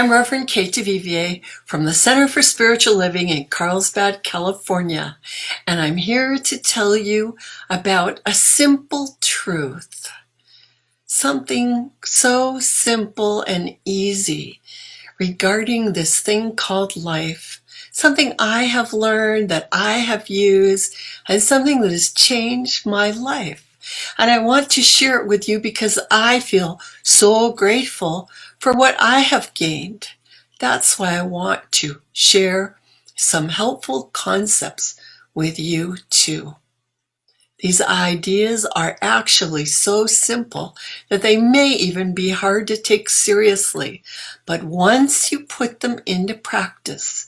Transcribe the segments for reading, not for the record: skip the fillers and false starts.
I'm Reverend Kate DuVivier from the Center for Spiritual Living in Carlsbad, California, and I'm here to tell you about a simple truth. Something so simple and easy regarding this thing called life. Something I have learned, that I have used, and something that has changed my life. And I want to share it with you because I feel so grateful for what I have gained. That's why I want to share some helpful concepts with you too. These ideas are actually so simple that they may even be hard to take seriously. But once you put them into practice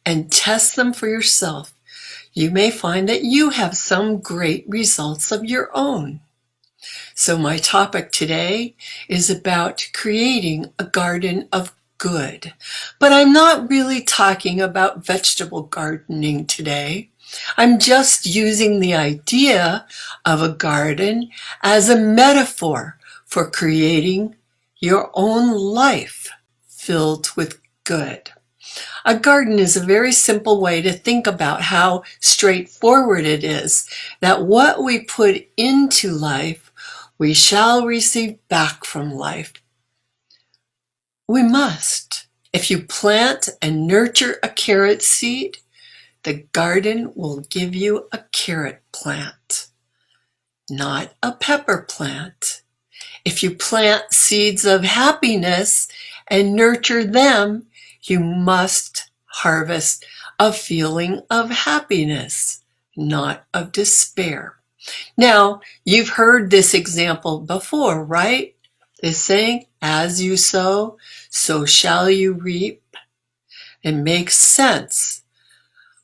and test them for yourself, you may find that you have some great results of your own. So my topic today is about creating a garden of good. But I'm not really talking about vegetable gardening today. I'm just using the idea of a garden as a metaphor for creating your own life filled with good. A garden is a very simple way to think about how straightforward it is that what we put into life, we shall receive back from life. We must. If you plant and nurture a carrot seed, the garden will give you a carrot plant, not a pepper plant. If you plant seeds of happiness and nurture them, you must harvest a feeling of happiness, not of despair. Now, you've heard this example before, right? This saying, as you sow, so shall you reap. It makes sense.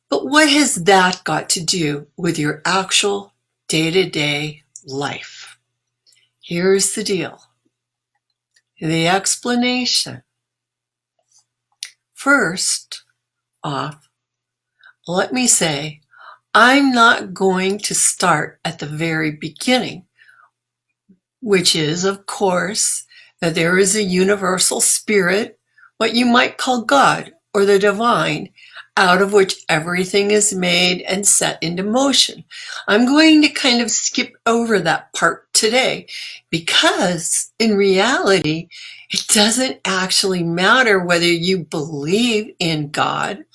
But what has that got to do with your actual day-to-day life? Here's the deal. The explanation. First off, let me say, I'm not going to start at the very beginning, which is, of course, that there is a universal spirit, what you might call God or the divine, out of which everything is made and set into motion. I'm going to kind of skip over that part today because in reality, it doesn't actually matter whether you believe in God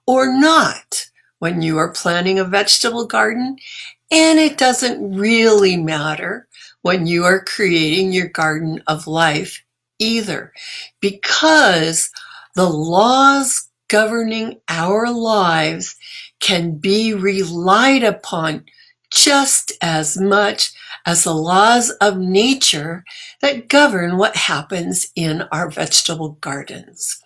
or not when you are planting a vegetable garden, and it doesn't really matter when you are creating your garden of life either, because the laws governing our lives can be relied upon just as much as the laws of nature that govern what happens in our vegetable gardens.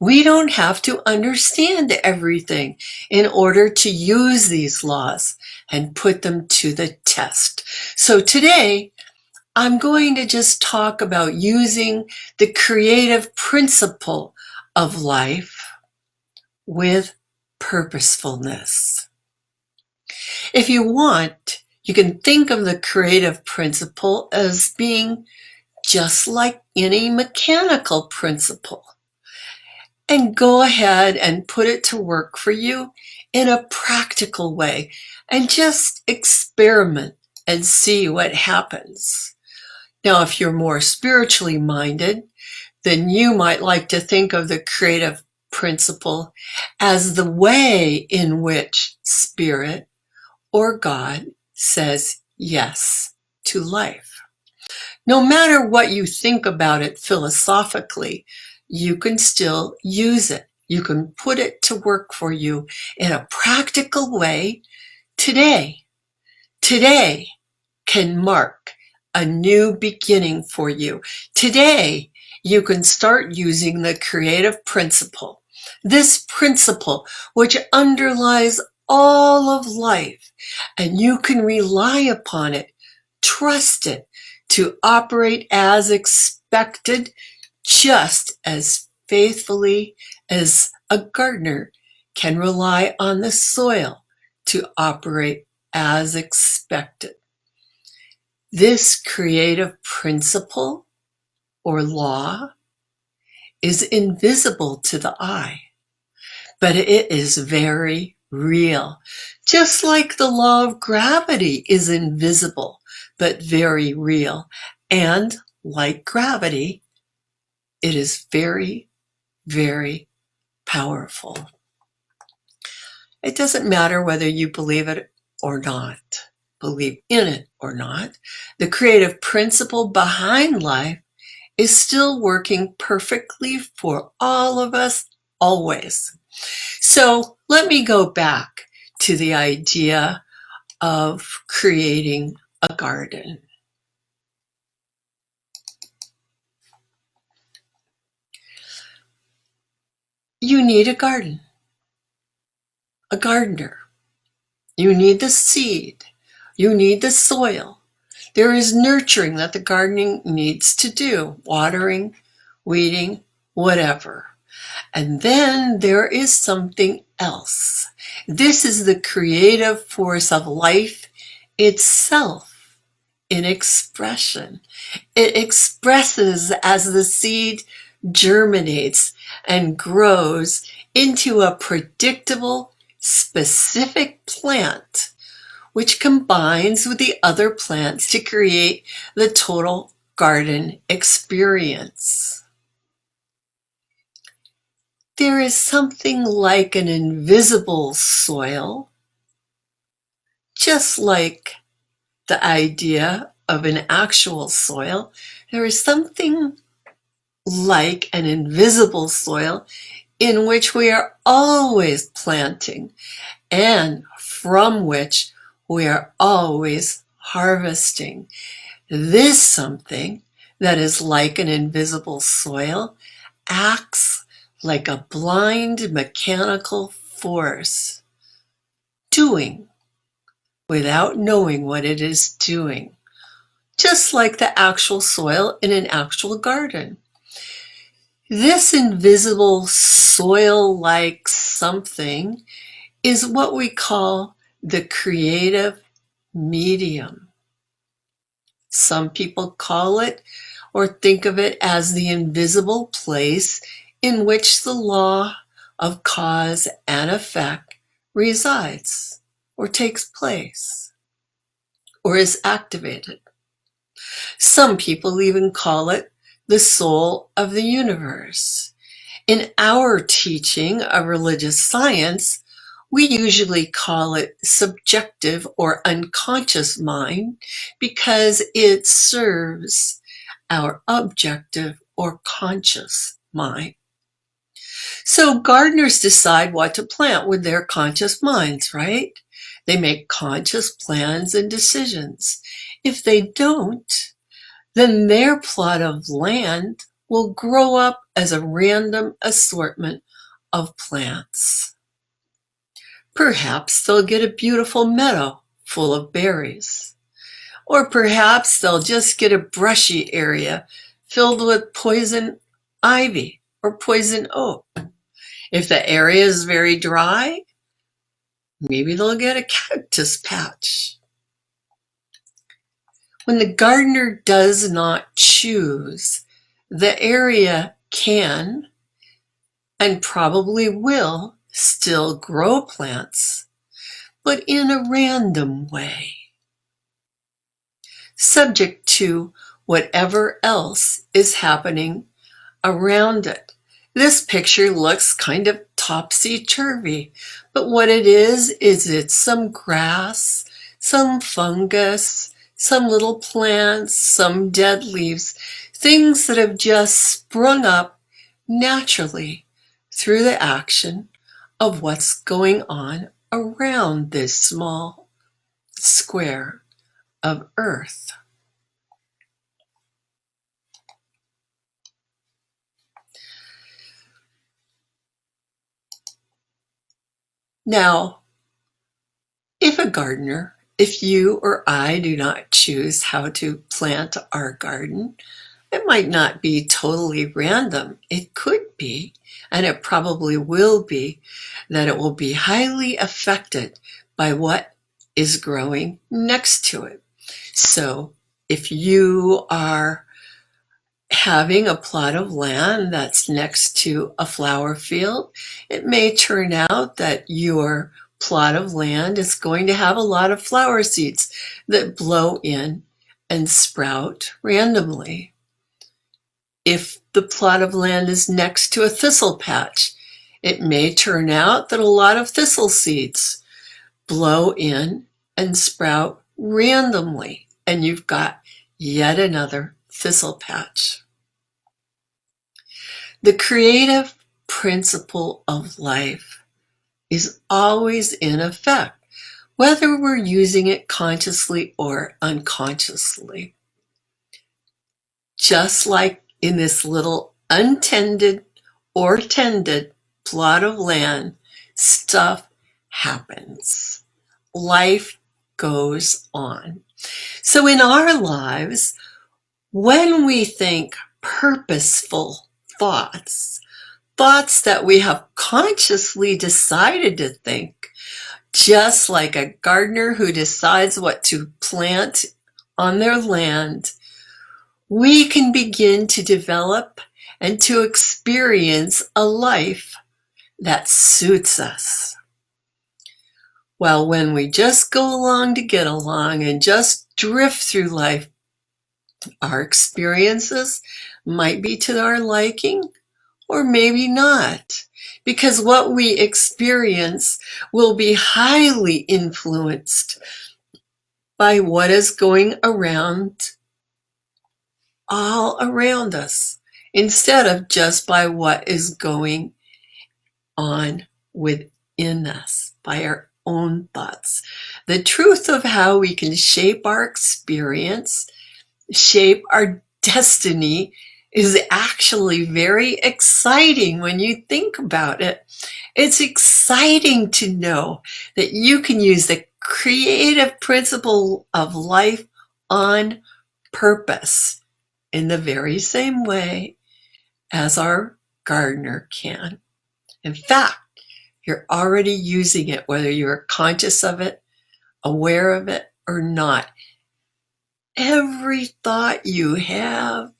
We don't have to understand everything in order to use these laws and put them to the test. So today, I'm going to just talk about using the creative principle of life with purposefulness. If you want, you can think of the creative principle as being just like any mechanical principle, and go ahead and put it to work for you in a practical way and just experiment and see what happens. Now, if you're more spiritually minded, then you might like to think of the creative principle as the way in which Spirit or God says yes to life. No matter what you think about it philosophically, you can still use it. You can put it to work for you in a practical way today. Today can mark a new beginning for you. Today, you can start using the creative principle. This principle which underlies all of life, and you can rely upon it, trust it to operate as expected, just as faithfully as a gardener can rely on the soil to operate as expected. This creative principle or law is invisible to the eye, but it is very real. Just like the law of gravity is invisible, but very real. And like gravity, it is very, very powerful. It doesn't matter whether you believe it or not, believe in it or not. The creative principle behind life is still working perfectly for all of us, always. So let me go back to the idea of creating a garden. You need a garden, a gardener. You need the seed. You need the soil. There is nurturing that the gardening needs to do, watering, weeding, whatever. And then there is something else. This is the creative force of life itself in expression. It expresses as the seed germinates and grows into a predictable, specific plant, which combines with the other plants to create the total garden experience. There is something like an invisible soil, just like the idea of an actual soil. There is something like an invisible soil in which we are always planting and from which we are always harvesting. This something that is like an invisible soil acts like a blind mechanical force, doing without knowing what it is doing, just like the actual soil in an actual garden. This invisible soil-like something is what we call the creative medium. Some people call it or think of it as the invisible place in which the law of cause and effect resides or takes place or is activated. Some people even call it the soul of the universe. In our teaching of religious science, we usually call it subjective or unconscious mind because it serves our objective or conscious mind. So gardeners decide what to plant with their conscious minds, right? They make conscious plans and decisions. If they don't, then their plot of land will grow up as a random assortment of plants. Perhaps they'll get a beautiful meadow full of berries. Or perhaps they'll just get a brushy area filled with poison ivy or poison oak. If the area is very dry, maybe they'll get a cactus patch. When the gardener does not choose, the area can and probably will still grow plants, but in a random way, subject to whatever else is happening around it. This picture looks kind of topsy-turvy, but what it is it's some grass, some fungus, some little plants, some dead leaves, things that have just sprung up naturally through the action of what's going on around this small square of earth. Now, if you or I do not choose how to plant our garden, it might not be totally random. It could be, and it probably will be, that it will be highly affected by what is growing next to it. So if you are having a plot of land that's next to a flower field, it may turn out that your plot of land is going to have a lot of flower seeds that blow in and sprout randomly. If the plot of land is next to a thistle patch, it may turn out that a lot of thistle seeds blow in and sprout randomly, and you've got yet another thistle patch. The creative principle of life is always in effect, whether we're using it consciously or unconsciously. Just like in this little untended or tended plot of land, stuff happens. Life goes on. So in our lives, when we think purposeful thoughts that we have consciously decided to think, just like a gardener who decides what to plant on their land, we can begin to develop and to experience a life that suits us. Well, when we just go along to get along and just drift through life, our experiences might be to our liking or maybe not, because what we experience will be highly influenced by what is going around all around us, instead of just by what is going on within us, by our own thoughts. The truth of how we can shape our experience, shape our destiny, is actually very exciting when you think about it. It's exciting to know that you can use the creative principle of life on purpose in the very same way as our gardener can. In fact, you're already using it, whether you're conscious of it, aware of it, or not. Every thought you have,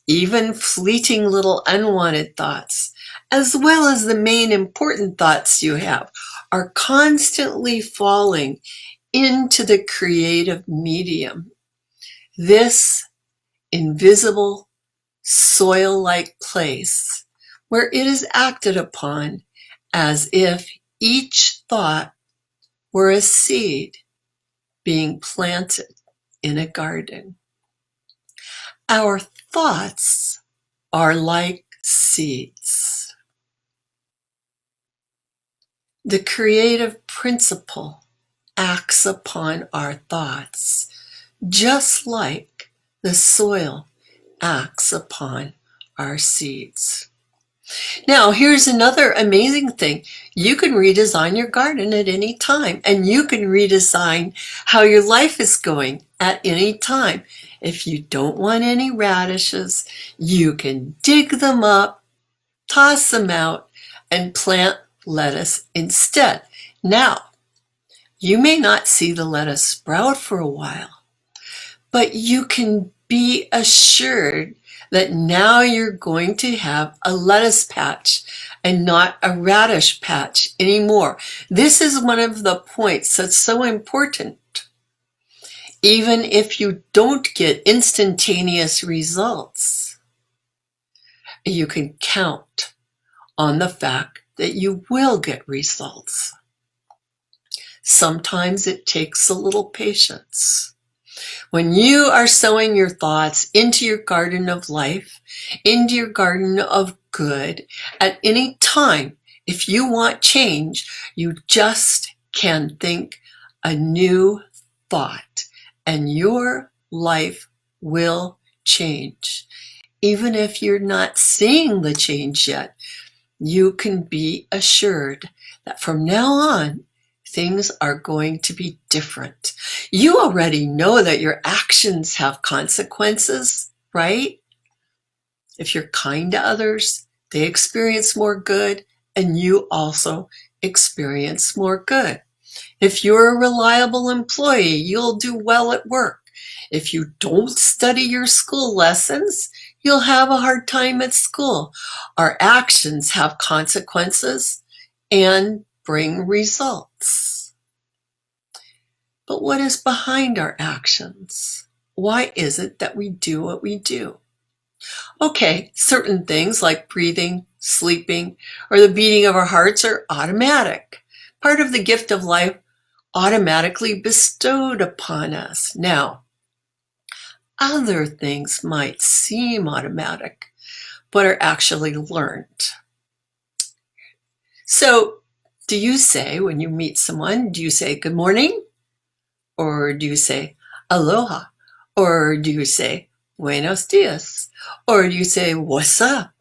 even fleeting little unwanted thoughts, as well as the main important thoughts you have, are constantly falling into the creative medium. This invisible, soil-like place where it is acted upon as if each thought were a seed being planted in a garden. Our thoughts are like seeds. The creative principle acts upon our thoughts, just like the soil acts upon our seeds. Now, here's another amazing thing. You can redesign your garden at any time, and you can redesign how your life is going at any time. If you don't want any radishes, you can dig them up, toss them out, and plant lettuce instead. Now, you may not see the lettuce sprout for a while, but you can be assured that now you're going to have a lettuce patch and not a radish patch anymore. This is one of the points that's so important. Even if you don't get instantaneous results, you can count on the fact that you will get results. Sometimes it takes a little patience. When you are sowing your thoughts into your garden of life, into your garden of good, at any time, if you want change, you just can think a new thought, and your life will change. Even if you're not seeing the change yet, you can be assured that from now on, things are going to be different. You already know that your actions have consequences, right? If you're kind to others, they experience more good, and you also experience more good. If you're a reliable employee, you'll do well at work. If you don't study your school lessons, you'll have a hard time at school. Our actions have consequences and bring results. But what is behind our actions? Why is it that we do what we do? Okay, certain things like breathing, sleeping, or the beating of our hearts are automatic, part of the gift of life automatically bestowed upon us. Now, other things might seem automatic, but are actually learned. So, do you say, when you meet someone, do you say good morning? Or do you say aloha? Or do you say buenos dias? Or do you say what's up?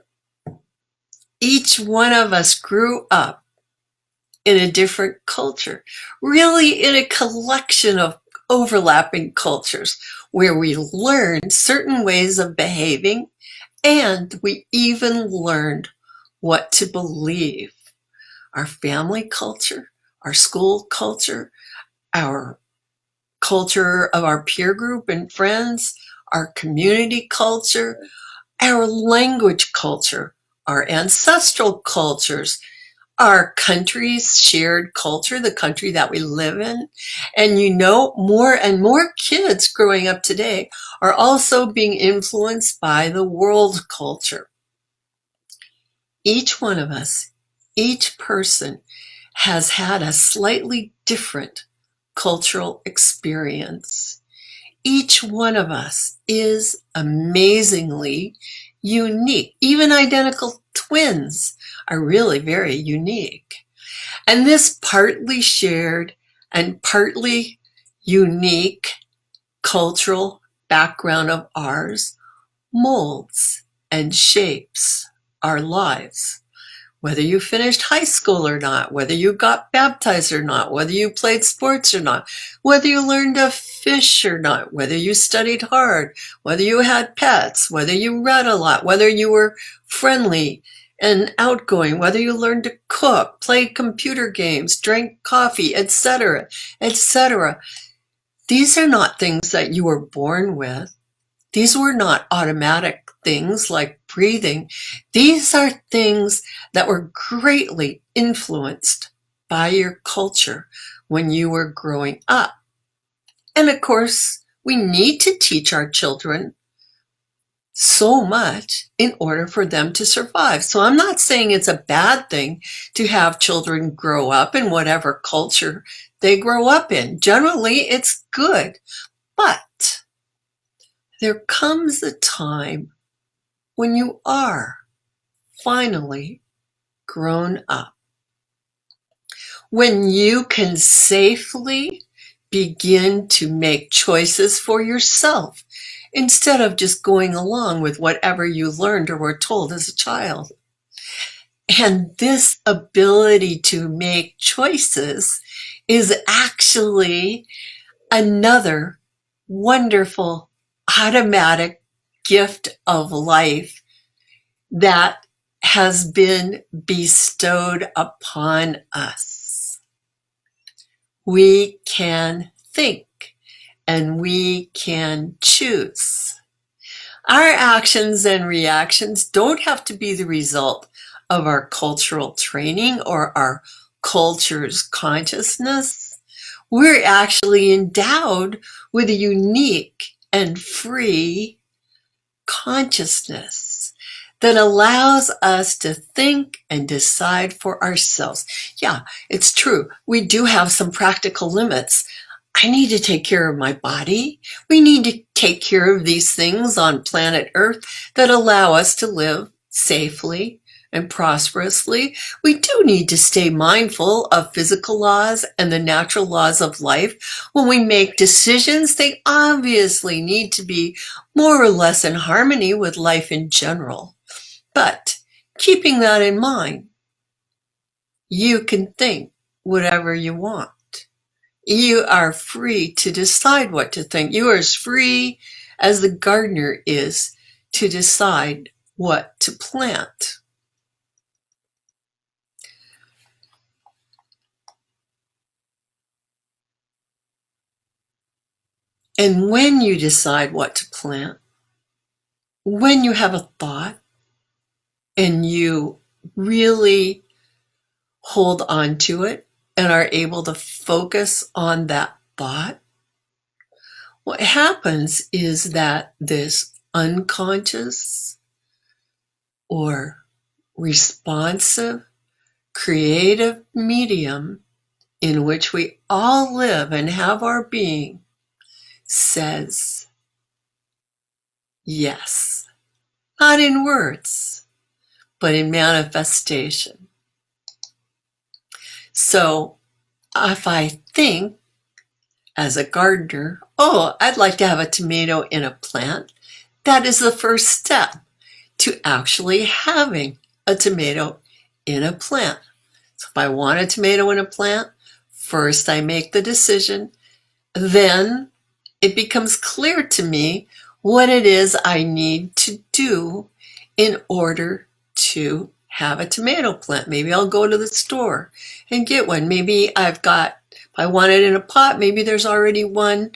Each one of us grew up in a different culture, really in a collection of overlapping cultures where we learned certain ways of behaving and we even learned what to believe. Our family culture, our school culture, our culture of our peer group and friends, our community culture, our language culture, our ancestral cultures, our country's shared culture, the country that we live in. And you know, more and more kids growing up today are also being influenced by the world culture. Each one of us, each person has had a slightly different cultural experience. Each one of us is amazingly unique. Even identical twins are really very unique. And this partly shared and partly unique cultural background of ours molds and shapes our lives. Whether you finished high school or not, whether you got baptized or not, whether you played sports or not, whether you learned to fish or not, whether you studied hard, whether you had pets, whether you read a lot, whether you were friendly and outgoing, whether you learned to cook, play computer games, drink coffee, etc., etc. These are not things that you were born with. These were not automatic things like breathing. These are things that were greatly influenced by your culture when you were growing up. And of course, we need to teach our children so much in order for them to survive. So I'm not saying it's a bad thing to have children grow up in whatever culture they grow up in. Generally, it's good. But there comes a time when you are finally grown up, when you can safely begin to make choices for yourself instead of just going along with whatever you learned or were told as a child. And this ability to make choices is actually another wonderful automatic gift of life that has been bestowed upon us. We can think and we can choose. Our actions and reactions don't have to be the result of our cultural training or our culture's consciousness. We're actually endowed with a unique and free consciousness that allows us to think and decide for ourselves. Yeah, it's true. We do have some practical limits. I need to take care of my body. We need to take care of these things on planet Earth that allow us to live safely and prosperously. We do need to stay mindful of physical laws and the natural laws of life. When we make decisions, they obviously need to be more or less in harmony with life in general. But keeping that in mind, you can think whatever you want. You are free to decide what to think. You are as free as the gardener is to decide what to plant. And when you decide what to plant, when you have a thought and you really hold on to it and are able to focus on that thought, what happens is that this unconscious or responsive, creative medium in which we all live and have our being says yes, not in words, but in manifestation. So if I think as a gardener, oh, I'd like to have a tomato in a plant, that is the first step to actually having a tomato in a plant. So if I want a tomato in a plant, first I make the decision, then it becomes clear to me what it is I need to do in order to have a tomato plant. Maybe I'll go to the store and get one. Maybe if I want it in a pot, maybe there's already one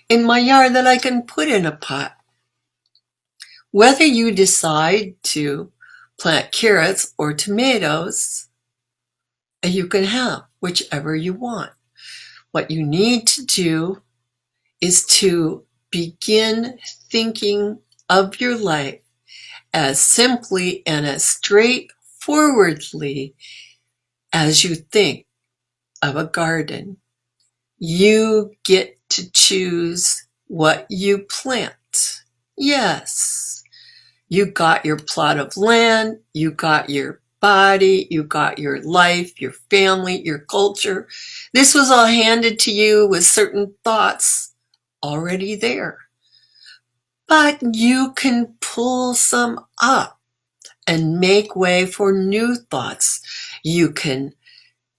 in my yard that I can put in a pot. Whether you decide to plant carrots or tomatoes, you can have whichever you want. What you need to do is to begin thinking of your life as simply and as straightforwardly as you think of a garden. You get to choose what you plant. Yes, you got your plot of land, you got your body, you got your life, your family, your culture. This was all handed to you with certain thoughts already there. But you can pull some up and make way for new thoughts. You can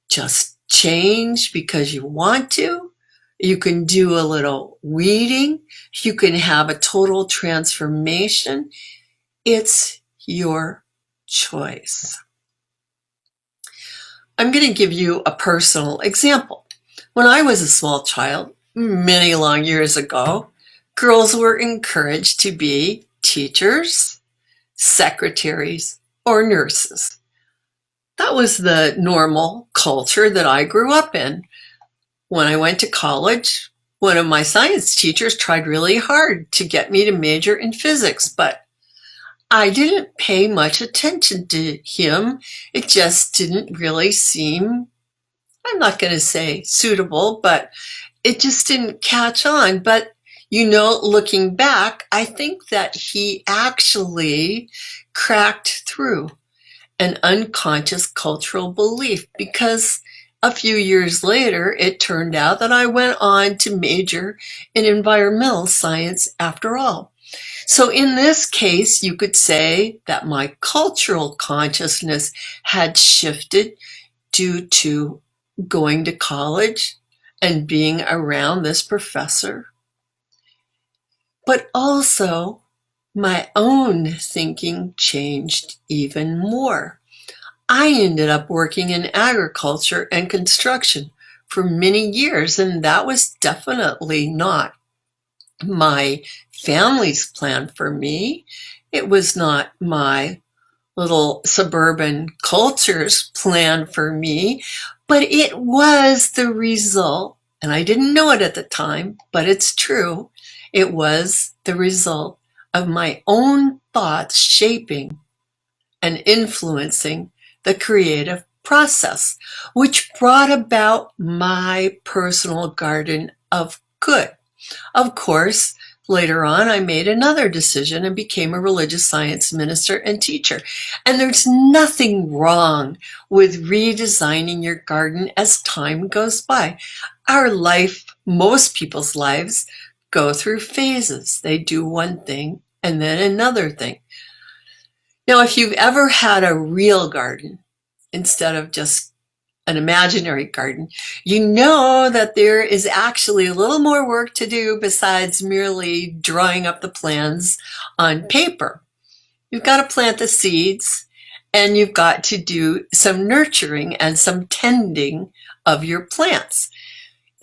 just change because you want to. You can do a little weeding. You can have a total transformation. It's your choice. I'm going to give you a personal example. When I was a small child, many long years ago, girls were encouraged to be teachers, secretaries, or nurses. That was the normal culture that I grew up in. When I went to college, one of my science teachers tried really hard to get me to major in physics, but I didn't pay much attention to him. It just didn't really seem, I'm not going to say suitable, but it just didn't catch on. But, looking back, I think that he actually cracked through an unconscious cultural belief, because a few years later, it turned out that I went on to major in environmental science after all. So in this case, you could say that my cultural consciousness had shifted due to going to college and being around this professor. But also, my own thinking changed even more. I ended up working in agriculture and construction for many years, and that was definitely not my family's plan for me. It was not my little suburban culture's plan for me, but it was the result, and I didn't know it at the time, but it's true. It was the result of my own thoughts shaping and influencing the creative process, which brought about my personal garden of good. Of course, later on, I made another decision and became a religious science minister and teacher. And there's nothing wrong with redesigning your garden as time goes by. Our life, most people's lives, go through phases. They do one thing and then another thing. Now, if you've ever had a real garden instead of just an imaginary garden, you know that there is actually a little more work to do besides merely drawing up the plans on paper. You've got to plant the seeds, and you've got to do some nurturing and some tending of your plants.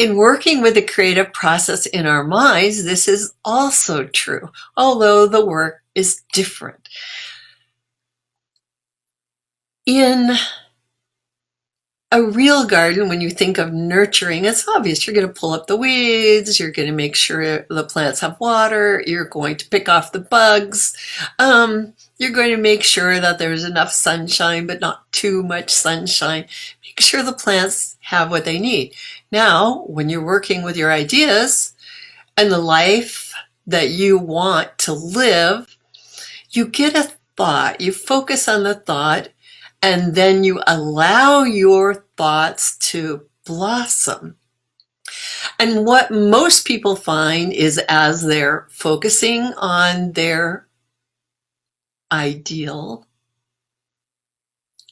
In working with the creative process in our minds, this is also true, although the work is different. In a real garden, when you think of nurturing, it's obvious. You're going to pull up the weeds, you're going to make sure the plants have water, you're going to pick off the bugs, you're going to make sure that there's enough sunshine, but not too much sunshine. Make sure the plants have what they need. Now, when you're working with your ideas and the life that you want to live, you get a thought, you focus on the thought, and then you allow your thoughts to blossom. And what most people find is as they're focusing on their ideal,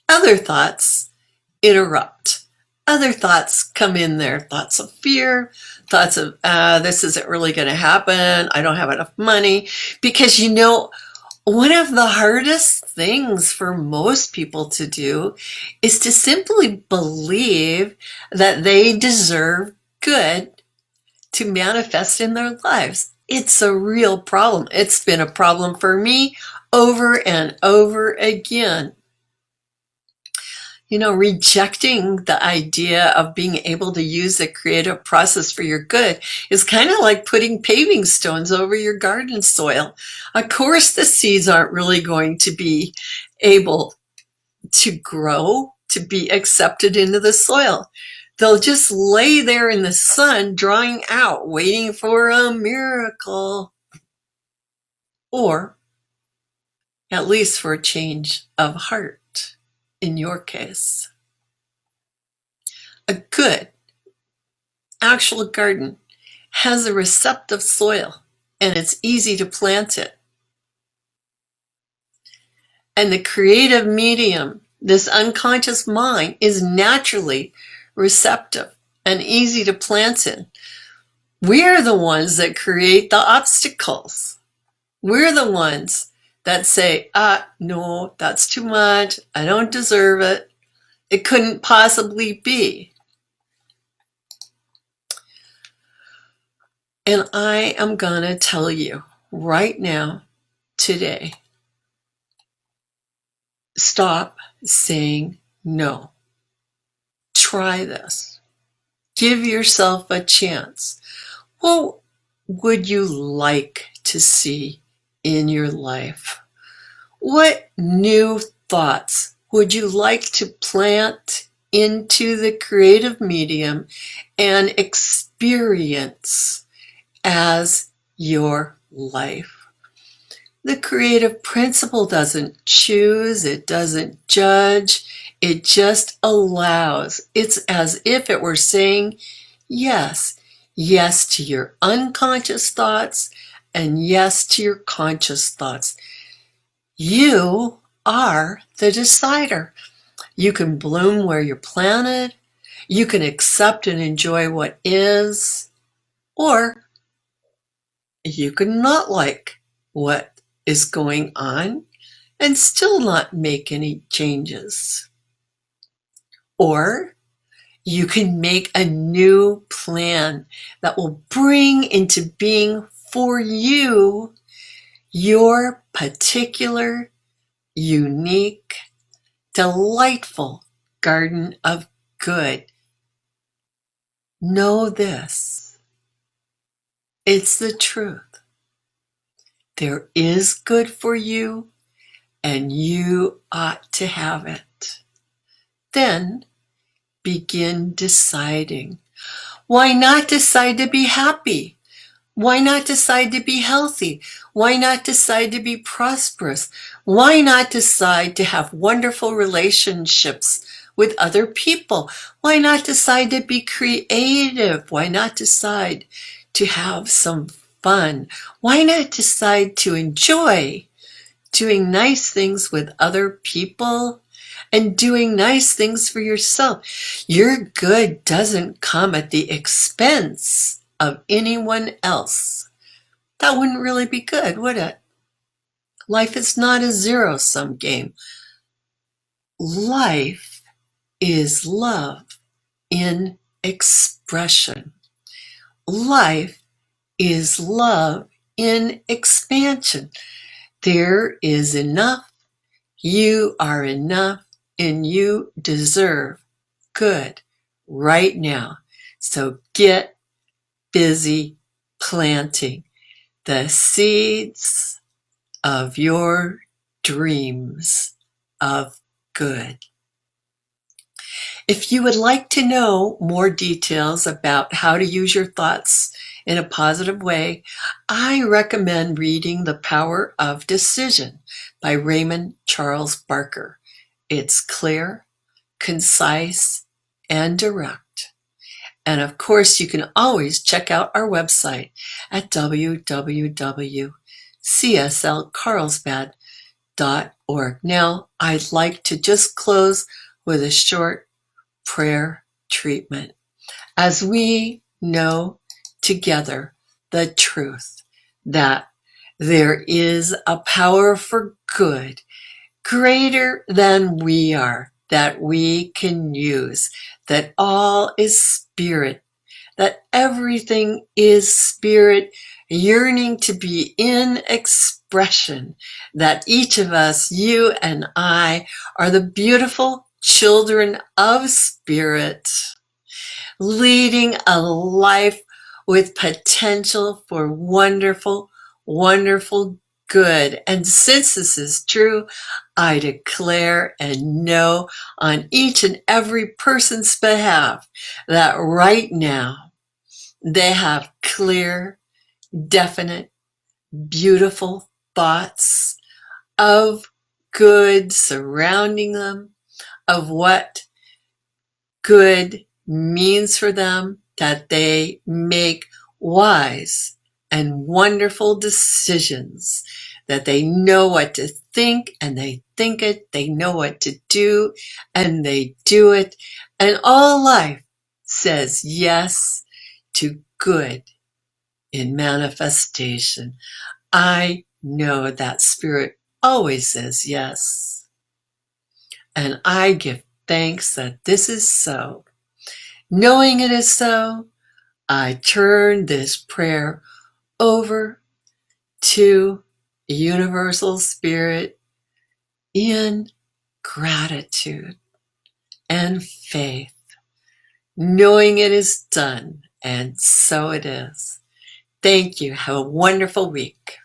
other thoughts interrupt. Other thoughts come in there, thoughts of fear, thoughts of, this isn't really going to happen, I don't have enough money. Because one of the hardest things for most people to do is to simply believe that they deserve good to manifest in their lives. It's a real problem. It's been a problem for me over and over again. Rejecting the idea of being able to use the creative process for your good is kind of like putting paving stones over your garden soil. Of course, the seeds aren't really going to be able to grow, to be accepted into the soil. They'll just lay there in the sun, drying out, waiting for a miracle. Or at least for a change of heart. In your case, a good actual garden has a receptive soil and it's easy to plant it. And the creative medium, this unconscious mind, is naturally receptive and easy to plant in. We're the ones that create the obstacles. We're the ones that say, no, that's too much. I don't deserve it. It couldn't possibly be. And I am going to tell you right now, today, stop saying no. Try this. Give yourself a chance. What would you like to see in your life? What new thoughts would you like to plant into the creative medium and experience as your life? The creative principle doesn't choose, it doesn't judge, it just allows. It's as if it were saying yes. Yes to your unconscious thoughts and yes to your conscious thoughts. You are the decider. You can bloom where you're planted. You can accept and enjoy what is, or you can not like what is going on and still not make any changes. Or you can make a new plan that will bring into being for you your particular, unique, delightful garden of good. Know this. It's the truth. There is good for you, and you ought to have it. Then begin deciding. Why not decide to be happy? Why not decide to be healthy? Why not decide to be prosperous? Why not decide to have wonderful relationships with other people? Why not decide to be creative? Why not decide to have some fun? Why not decide to enjoy doing nice things with other people and doing nice things for yourself? Your good doesn't come at the expense of anyone else. That wouldn't really be good, would it? Life is not a zero-sum game. Life is love in expression. life is love in expansion. There is enough. You are enough, and you deserve good right now. So get busy planting the seeds of your dreams of good. If you would like to know more details about how to use your thoughts in a positive way, I recommend reading The Power of Decision by Raymond Charles Barker. It's clear, concise, and direct. And of course, you can always check out our website at www.cslcarlsbad.org. Now, I'd like to just close with a short prayer treatment. As we know together the truth that there is a power for good greater than we are, that we can use, that all is spirit, that everything is spirit yearning to be in expression, that each of us, you and I, are the beautiful children of spirit, leading a life with potential for wonderful, wonderful good. And since this is true, I declare and know on each and every person's behalf that right now they have clear, definite, beautiful thoughts of good surrounding them, of what good means for them, that they make wise and wonderful decisions, that they know what to think and they think it, they know what to do and they do it, and all life says yes to good in manifestation. I know that spirit always says yes, and I give thanks that this is so. Knowing it is so, I turn this prayer over to Universal Spirit in gratitude and faith, knowing it is done, and so it is. Thank you. Have a wonderful week.